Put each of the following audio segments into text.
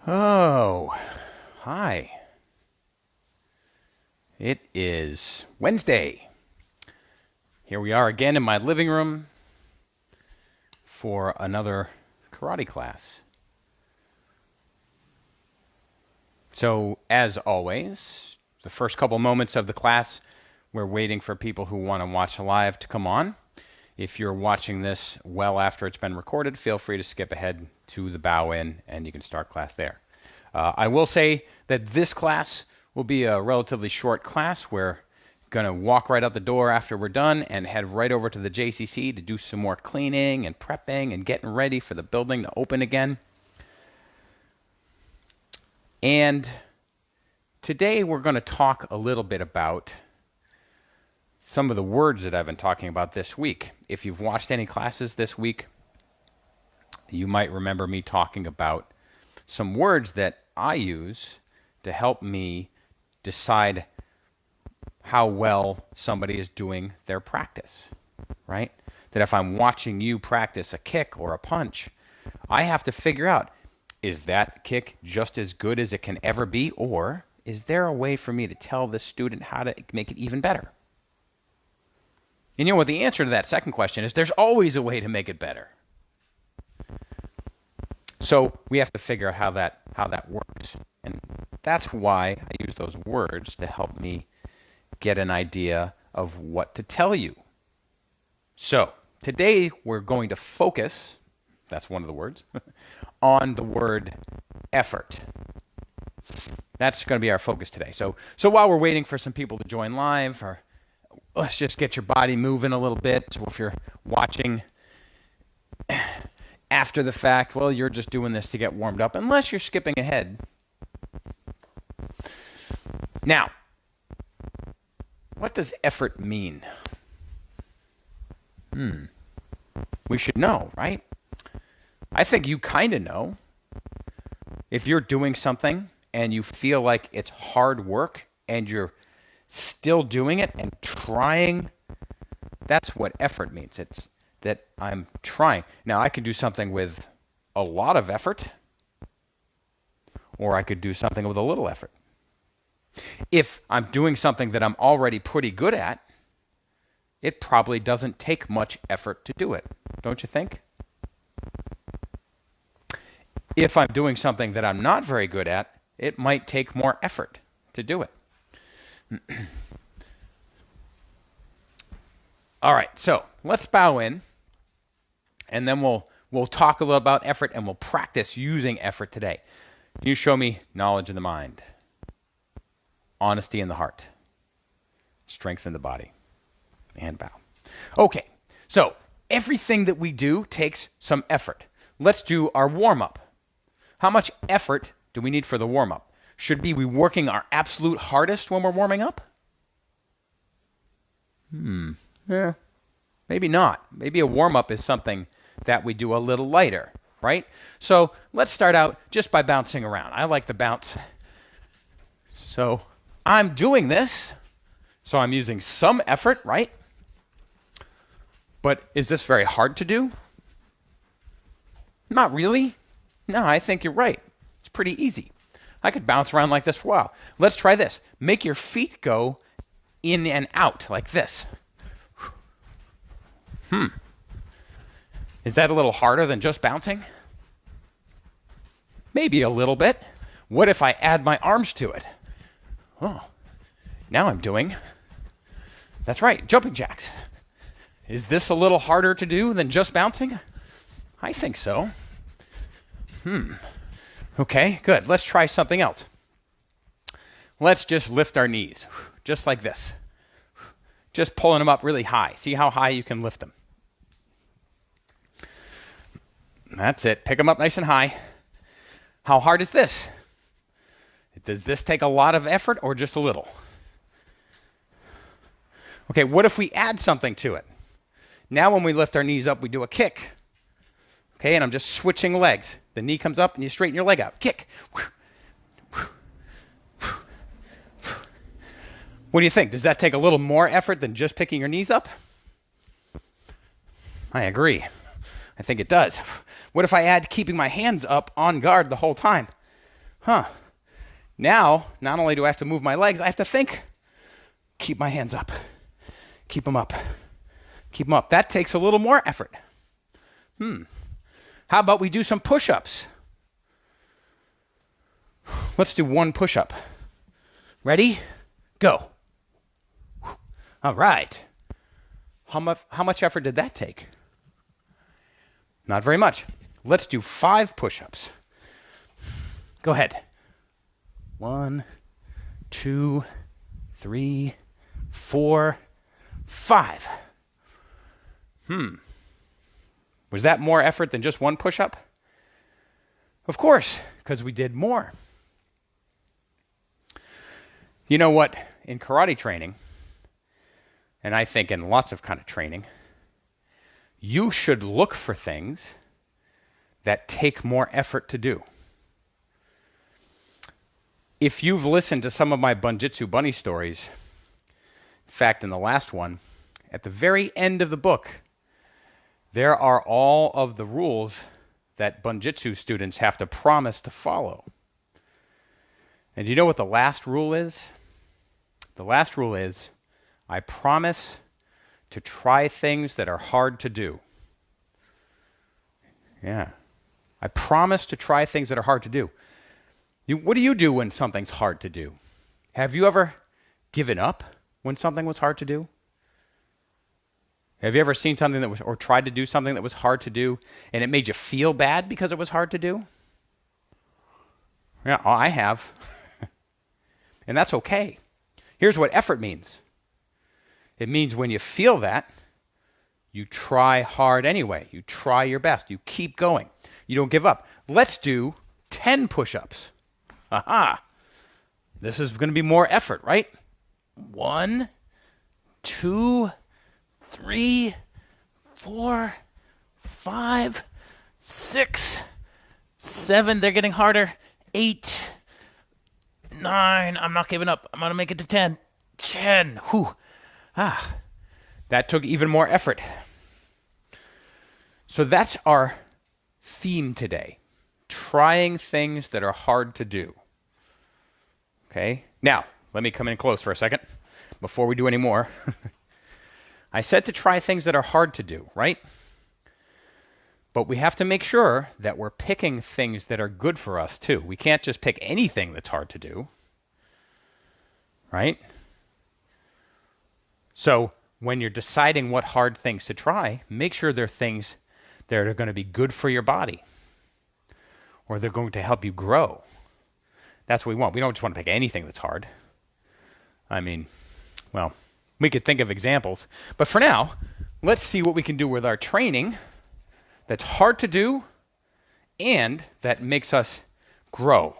Oh, hi. It is Wednesday. Here we are again in my living room for another karate class. So, as always, the first couple moments of the class, we're waiting for people who want to watch live to come on. If you're watching this well after it's been recorded, feel free to skip ahead to the bow in and you can start class there. I will say that this class will be a relatively short class. We're going to walk right out the door after we're done and head right over to the JCC to do some more cleaning and prepping and getting ready for the building to open again. And today we're going to talk a little bit about some of the words that I've been talking about this week. If you've watched any classes this week, you might remember me talking about some words that I use to help me decide how well somebody is doing their practice, right? That if I'm watching you practice a kick or a punch, I have to figure out, is that kick just as good as it can ever be, or is there a way for me to tell this student how to make it even better? And you know what the answer to that second question is? There's always a way to make it better. So we have to figure out how that works. And that's why I use those words to help me get an idea of what to tell you. So today we're going to focus, that's one of the words, on the word effort. That's going to be our focus today. So while we're waiting for some people to join live, or let's just get your body moving a little bit. So if you're watching after the fact, well, you're just doing this to get warmed up, unless you're skipping ahead. Now, what does effort mean? We should know, right? I think you kind of know. If you're doing something and you feel like it's hard work and you're still doing it and trying, that's what effort means. It's that I'm trying. Now, I could do something with a lot of effort, or I could do something with a little effort. If I'm doing something that I'm already pretty good at, it probably doesn't take much effort to do it, don't you think? If I'm doing something that I'm not very good at, it might take more effort to do it. All right, so let's bow in, and then we'll talk a little about effort, and we'll practice using effort today. You show me knowledge in the mind, honesty in the heart, strength in the body, and bow. Okay, so everything that we do takes some effort. Let's do our warm-up. How much effort do we need for the warm-up? Should we be working our absolute hardest when we're warming up? Yeah, maybe not. Maybe a warm-up is something that we do a little lighter, right? So let's start out just by bouncing around. I like to bounce. So I'm doing this, so I'm using some effort, right? But is this very hard to do? Not really. No, I think you're right. It's pretty easy. I could bounce around like this for a while. Let's try this. Make your feet go in and out like this. Is that a little harder than just bouncing? Maybe a little bit. What if I add my arms to it? Oh, now I'm doing, that's right, jumping jacks. Is this a little harder to do than just bouncing? I think so. Okay, good. Let's try something else. Let's just lift our knees, just like this. Just pulling them up really high. See how high you can lift them. That's it. Pick them up nice and high. How hard is this? Does this take a lot of effort or just a little? Okay, what if we add something to it? Now when we lift our knees up, we do a kick. Okay, and I'm just switching legs. The knee comes up and you straighten your leg out. Kick. What do you think? Does that take a little more effort than just picking your knees up? I agree. I think it does. What if I add keeping my hands up on guard the whole time? Now, not only do I have to move my legs, I have to think. Keep my hands up. Keep them up. Keep them up. That takes a little more effort. How about we do some push-ups? Let's do one push-up. Ready? Go. All right. How much effort did that take? Not very much. Let's do 5 push-ups. Go ahead. 1, 2, 3, 4, 5. Was that more effort than just one push-up? Of course, because we did more. You know what? In karate training, and I think in lots of kind of training, you should look for things that take more effort to do. If you've listened to some of my Bunjitsu bunny stories, in fact, in the last one, at the very end of the book, there are all of the rules that Bunjitsu students have to promise to follow. And you know what the last rule is? The last rule is, I promise to try things that are hard to do. Yeah. I promise to try things that are hard to do. What do you do when something's hard to do? Have you ever given up when something was hard to do? Have you ever seen something that was, or tried to do something that was hard to do, and it made you feel bad because it was hard to do? Yeah, I have. And that's okay. Here's what effort means. It means when you feel that, you try hard anyway. You try your best. You keep going. You don't give up. Let's do 10 push-ups. Aha! This is going to be more effort, right? 1, 2, 3, 4, 5, 6, 7. They're getting harder. 8, 9. I'm not giving up. I'm going to make it to 10. 10. Whew. That took even more effort. So that's our theme today. Trying things that are hard to do. Okay? Now, let me come in close for a second before we do any more. I said to try things that are hard to do, right? But we have to make sure that we're picking things that are good for us, too. We can't just pick anything that's hard to do. Right? So, when you're deciding what hard things to try, make sure they're things that are going to be good for your body. Or they're going to help you grow. That's what we want. We don't just want to pick anything that's hard. I mean, well, we could think of examples. But for now, let's see what we can do with our training that's hard to do and that makes us grow.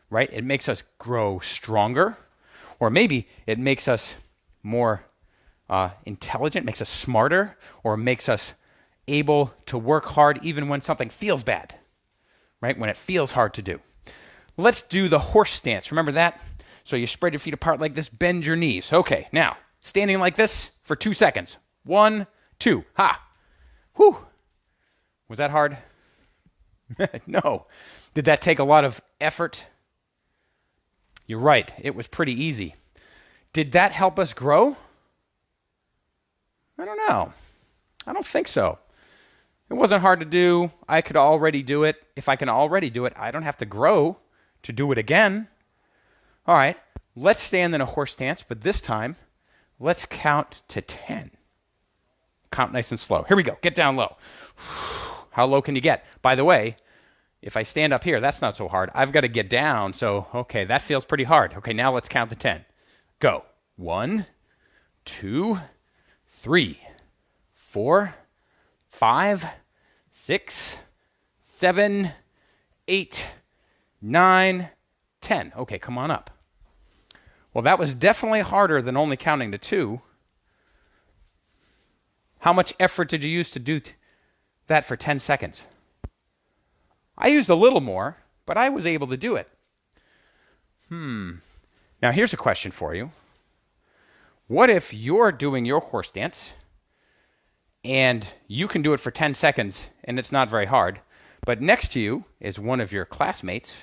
Right? It makes us grow stronger. Or maybe it makes us more intelligent, makes us smarter, or makes us able to work hard even when something feels bad. Right? When it feels hard to do. Let's do the horse stance. Remember that? So you spread your feet apart like this, bend your knees. Okay, now, standing like this for 2 seconds. 1, 2, ha. Whew. Was that hard? No. Did that take a lot of effort? You're right, it was pretty easy. Did that help us grow? I don't know. I don't think so. It wasn't hard to do. I could already do it. If I can already do it, I don't have to grow to do it again. All right, let's stand in a horse stance, but this time, let's count to 10. Count nice and slow. Here we go. Get down low. How low can you get? By the way, if I stand up here, that's not so hard. I've got to get down, so, okay, that feels pretty hard. Okay, now let's count to 10. Go. 1, 2, 3, 4, 5, 6, 7, 8, 9, 10. Okay, come on up. Well, that was definitely harder than only counting to 2. How much effort did you use to do that for 10 seconds? I used a little more, but I was able to do it. Now, here's a question for you. What if you're doing your horse dance and you can do it for 10 seconds and it's not very hard, but next to you is one of your classmates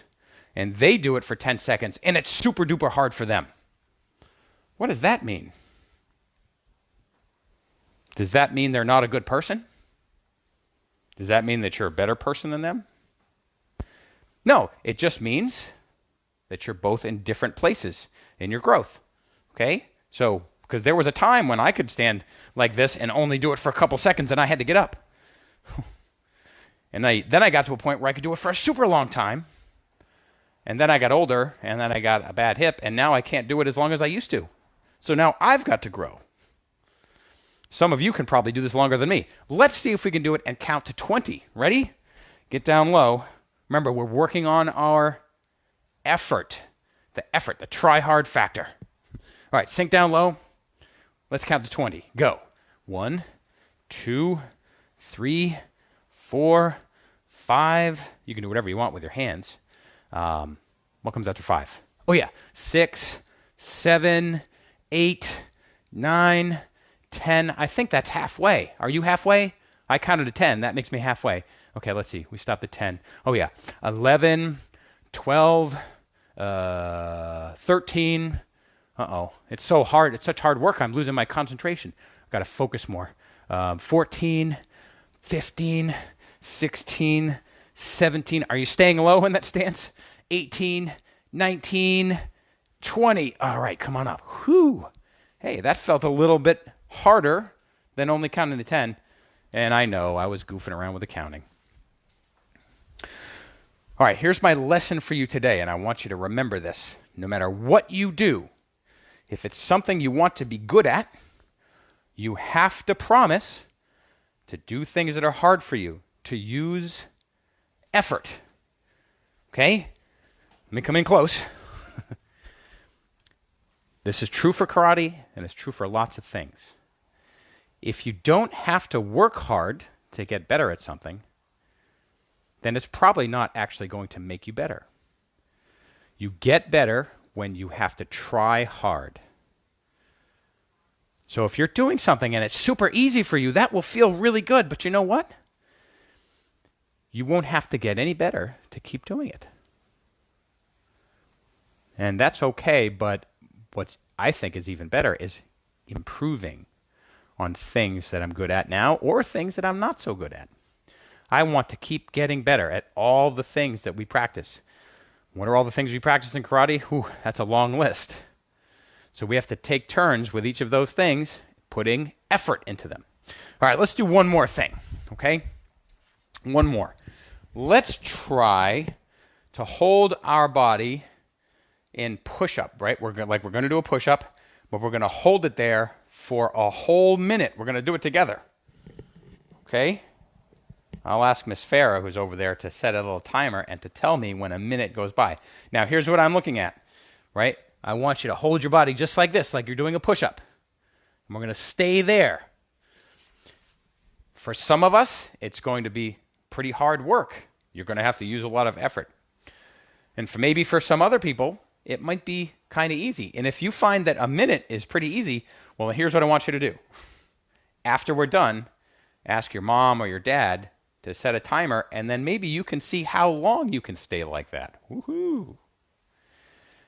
and they do it for 10 seconds, and it's super duper hard for them. What does that mean? Does that mean they're not a good person? Does that mean that you're a better person than them? No, it just means that you're both in different places in your growth. Okay? So, because there was a time when I could stand like this and only do it for a couple seconds and I had to get up. And then I got to a point where I could do it for a super long time. And then I got older, and then I got a bad hip, and now I can't do it as long as I used to. So now I've got to grow. Some of you can probably do this longer than me. Let's see if we can do it and count to 20. Ready? Get down low. Remember, we're working on our effort. The try hard factor. All right, sink down low. Let's count to 20. Go. 1, 2, 3, 4, 5. You can do whatever you want with your hands. What comes after 5? Oh, yeah. 6, 7, 8, 9, 10. I think that's halfway. Are you halfway? I counted to 10. That makes me halfway. Okay, let's see. We stopped at 10. Oh, yeah. 11, 12, 13. Uh-oh. It's so hard. It's such hard work. I'm losing my concentration. I've got to focus more. 14, 15, 16, 17. Are you staying low in that stance? 18, 19, 20. All right, come on up. Whew. Hey, that felt a little bit harder than only counting to 10. And I know I was goofing around with the counting. All right, here's my lesson for you today, and I want you to remember this. No matter what you do, if it's something you want to be good at, you have to promise to do things that are hard for you, to use effort. Okay? Let me come in close. This is true for karate, and it's true for lots of things. If you don't have to work hard to get better at something, then it's probably not actually going to make you better. You get better when you have to try hard. So if you're doing something and it's super easy for you, that will feel really good. But you know what? You won't have to get any better to keep doing it. And that's okay, but what I think is even better is improving on things that I'm good at now or things that I'm not so good at. I want to keep getting better at all the things that we practice. What are all the things we practice in karate? Whew, that's a long list. So we have to take turns with each of those things, putting effort into them. All right, let's do one more thing, okay? One more. Let's try to hold our body in push-up, right? We're going to do a push-up, but we're going to hold it there for a whole minute. We're going to do it together, okay? I'll ask Miss Farah, who's over there, to set a little timer and to tell me when a minute goes by. Now, here's what I'm looking at, right? I want you to hold your body just like this, like you're doing a push-up. And we're going to stay there. For some of us, it's going to be pretty hard work. You're going to have to use a lot of effort. And maybe for some other people, it might be kind of easy. And if you find that a minute is pretty easy, well, here's what I want you to do. After we're done, ask your mom or your dad to set a timer, and then maybe you can see how long you can stay like that. Woohoo!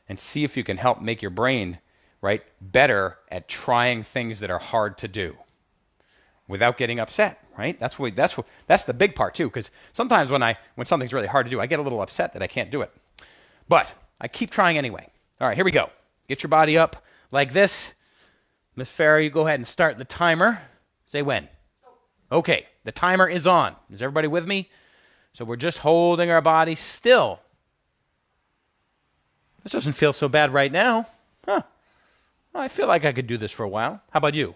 And see if you can help make your brain, right, better at trying things that are hard to do without getting upset, right? That's the big part too, because sometimes when something's really hard to do, I get a little upset that I can't do it. But I keep trying anyway. All right, here we go. Get your body up like this. Miss Farah, you go ahead and start the timer. Say when. Okay, the timer is on. Is everybody with me? So we're just holding our body still. This doesn't feel so bad right now. Huh. I feel like I could do this for a while. How about you?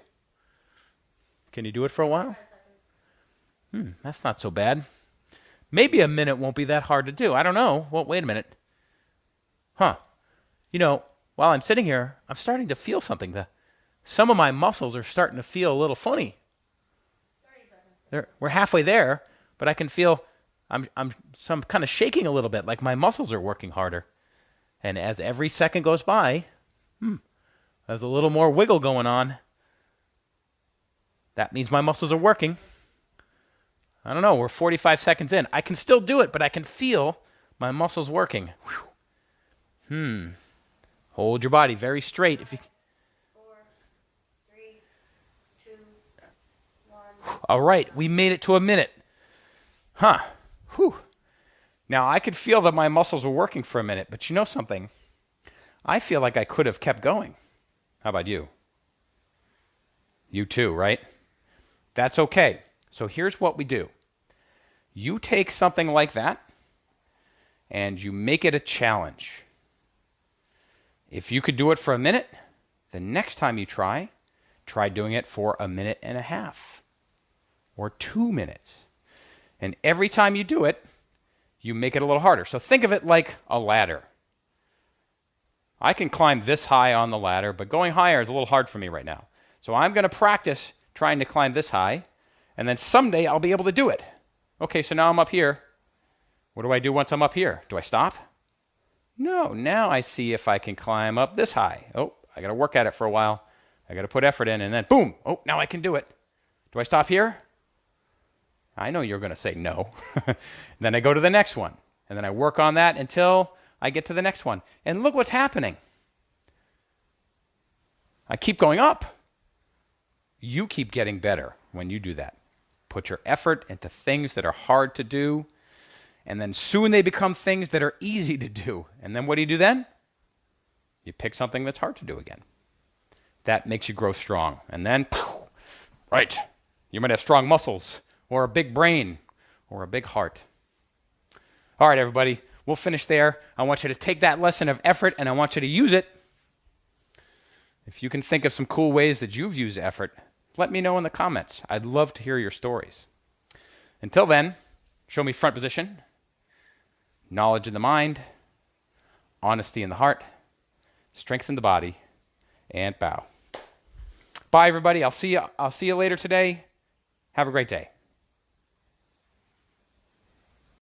Can you do it for a while? That's not so bad. Maybe a minute won't be that hard to do. I don't know. Well, wait a minute. Huh. You know, while I'm sitting here, I'm starting to feel something. Some of my muscles are starting to feel a little funny. We're halfway there, but I can feel I'm kind of shaking a little bit, like my muscles are working harder. And as every second goes by, there's a little more wiggle going on. That means my muscles are working. I don't know, we're 45 seconds in. I can still do it, but I can feel my muscles working. Whew. Hold your body very straight. If you... 4, 3, 2, 1. All right, we made it to a minute. Huh. Whew. Now, I could feel that my muscles were working for a minute, but you know something? I feel like I could have kept going. How about you? You too, right? That's okay. So here's what we do. You take something like that, and you make it a challenge. If you could do it for a minute, the next time you try doing it for a minute and a half or 2 minutes. And every time you do it, you make it a little harder. So think of it like a ladder. I can climb this high on the ladder, but going higher is a little hard for me right now. So I'm going to practice trying to climb this high, and then someday I'll be able to do it. Okay, so now I'm up here. What do I do once I'm up here? Do I stop? No, now I see if I can climb up this high. Oh, I got to work at it for a while. I got to put effort in, and then boom. Oh, now I can do it. Do I stop here? I know you're going to say no. Then I go to the next one, and then I work on that until I get to the next one. And look what's happening. I keep going up. You keep getting better when you do that. Put your effort into things that are hard to do, and then soon they become things that are easy to do. And then what do then? You pick something that's hard to do again. That makes you grow strong. And then, right, you might have strong muscles, or a big brain, or a big heart. All right, everybody, we'll finish there. I want you to take that lesson of effort, and I want you to use it. If you can think of some cool ways that you've used effort, let me know in the comments. I'd love to hear your stories. Until then, show me front position, knowledge in the mind, honesty in the heart, strength in the body, and bow. Bye, everybody. I'll see you later today. Have a great day.